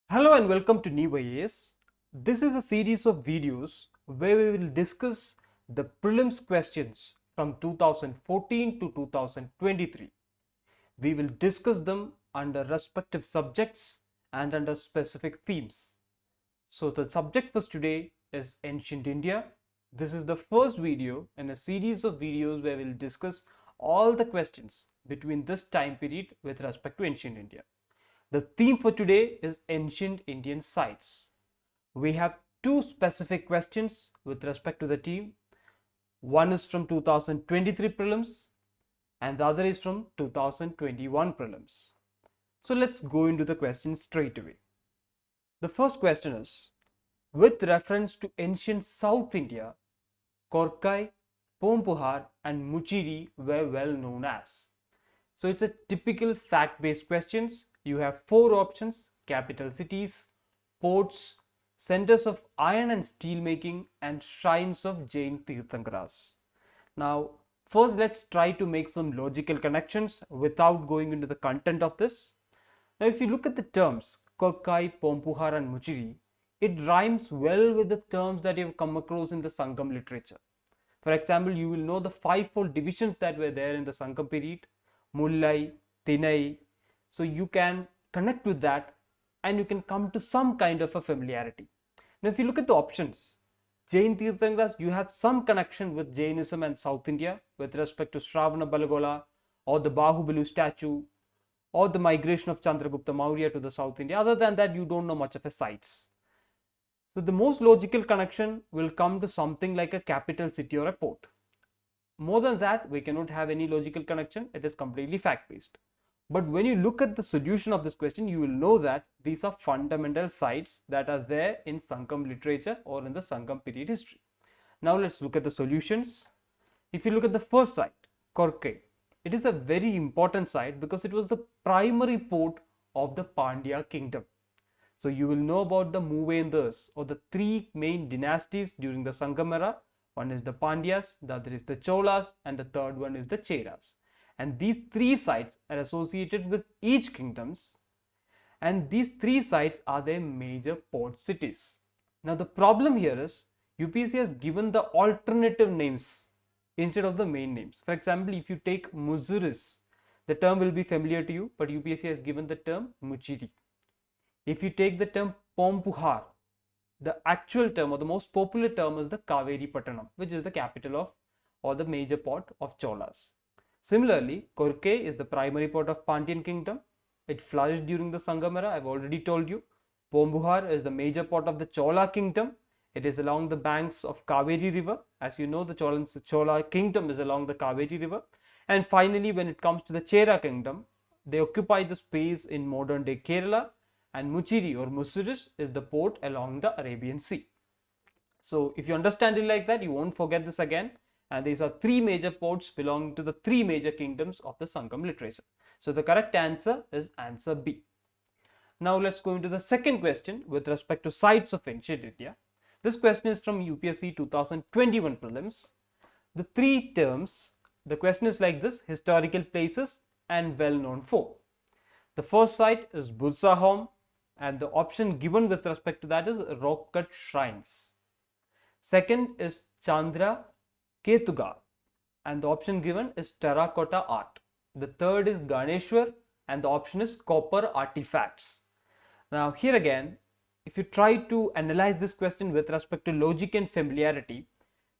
Hello and welcome to New IAS. This is a series of videos where we will discuss the prelims questions from 2014 to 2023. We will discuss them under respective subjects and under specific themes. So the subject for today is Ancient India. This is the first video in a series of videos where we will discuss all the questions between this time period with respect to Ancient India. The theme for today is Ancient Indian Sites. We have two specific questions with respect to the theme. One is from 2023 prelims and the other is from 2021 prelims. So let's go into the questions straight away. The first question is, with reference to ancient South India, Korkai, Pompuhar and Muchiri were well known as. So it's a typical fact-based questions. You have four options: capital cities, ports, centers of iron and steel making, and shrines of Jain Tirthankaras. Now, first let's try to make some logical connections without going into the content of this. Now, if you look at the terms Korkai, Pompuhar and Muchiri, it rhymes well with the terms that you have come across in the Sangam literature. For example, you will know the fivefold divisions that were there in the Sangam period: Mullai, Tinai. So you can connect with that and you can come to some kind of a familiarity. Now, if you look at the options, Jain Tirthankaras, you have some connection with Jainism and South India with respect to Shravana Balagola or the Bahubalu statue or the migration of Chandragupta Maurya to the South India. Other than that, you don't know much of a sites. So the most logical connection will come to something like a capital city or a port. More than that, we cannot have any logical connection. It is completely fact-based. But when you look at the solution of this question, you will know that these are fundamental sites that are there in Sangam literature or in the Sangam period history. Now let's look at the solutions. If you look at the first site, Korkai, it is a very important site because it was the primary port of the Pandya kingdom. So you will know about the Moovendars or the three main dynasties during the Sangam era. One is the Pandyas, the other is the Cholas, and the third one is the Cheras. And these three sites are associated with each kingdoms, and these three sites are their major port cities. Now the problem here is UPSC has given the alternative names instead of the main names. For example, if you take Muziris, the term will be familiar to you, but UPSC has given the term Muchiri. If you take the term Pompuhar, the actual term or the most popular term is the Kaveri Pattanam, which is the capital of or the major port of Cholas. Similarly, Korkai is the primary port of Pandyan kingdom. It flourished during the Sangam era. I've already told you. Pompuhar is the major port of the Chola kingdom. It is along the banks of Kaveri river. As you know, the Chola kingdom is along the Kaveri river. And finally, when it comes to the Chera kingdom, they occupy the space in modern day Kerala, and Muchiri or Muziris is the port along the Arabian Sea. So if you understand it like that, you won't forget this again. And these are three major ports belonging to the three major kingdoms of the Sangam literature. So the correct answer is answer B. Now let's go into the second question with respect to sites of ancient India. This question is from UPSC 2021 prelims. The three terms, the question is like this: historical places and well known for. The first site is Bursahom, and the option given with respect to that is rock cut shrines. Second is Chandra Ketuga, and the option given is terracotta art. The third is Ganeshwar, and the option is copper artifacts. Now here again, if you try to analyze this question with respect to logic and familiarity,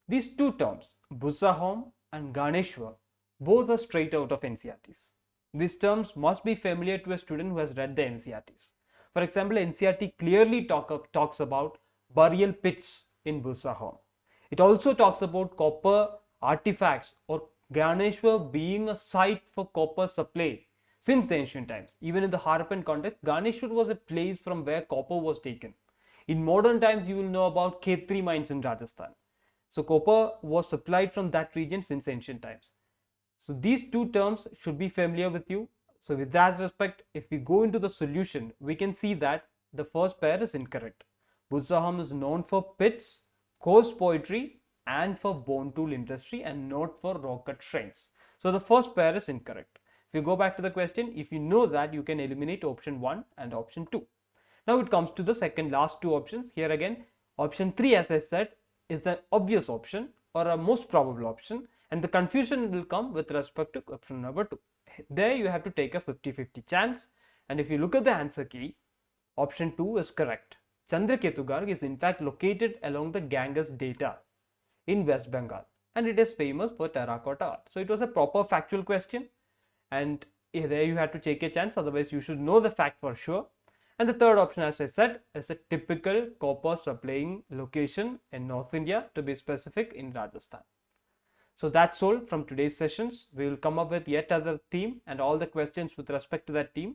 these two terms, Bursahom and Ganeshwar, both are straight out of NCERTs. These terms must be familiar to a student who has read the NCERTs. For example, NCERT clearly talks about burial pits in Bursahom. It also talks about copper artifacts or Ganeshwar being a site for copper supply since the ancient times. Even in the Harappan context, Ganeshwar was a place from where copper was taken. In modern times, you will know about Khetri mines in Rajasthan. So copper was supplied from that region since ancient times. So these two terms should be familiar with you. So with that respect, if we go into the solution, we can see that the first pair is incorrect. Bursahom is known for pits, coarse poetry and for bone tool industry and not for rock cut shrines. So the first pair is incorrect. If you go back to the question, if you know that, you can eliminate option 1 and option 2. Now it comes to the second last two options. Here again, option 3, as I said, is an obvious option or a most probable option, and the confusion will come with respect to option number 2. There you have to take a 50-50 chance, and if you look at the answer key, option 2 is correct. Chandraketu Garh is in fact located along the Ganges Delta in West Bengal, and it is famous for terracotta art. So it was a proper factual question, and there you had to take a chance, otherwise you should know the fact for sure. And the third option, as I said, is a typical copper supplying location in North India, to be specific in Rajasthan. So that's all from today's sessions. We will come up with yet other theme and all the questions with respect to that theme.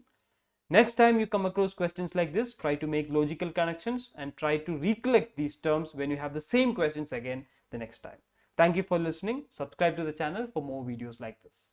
Next time you come across questions like this, try to make logical connections and try to recollect these terms when you have the same questions again the next time. Thank you for listening. Subscribe to the channel for more videos like this.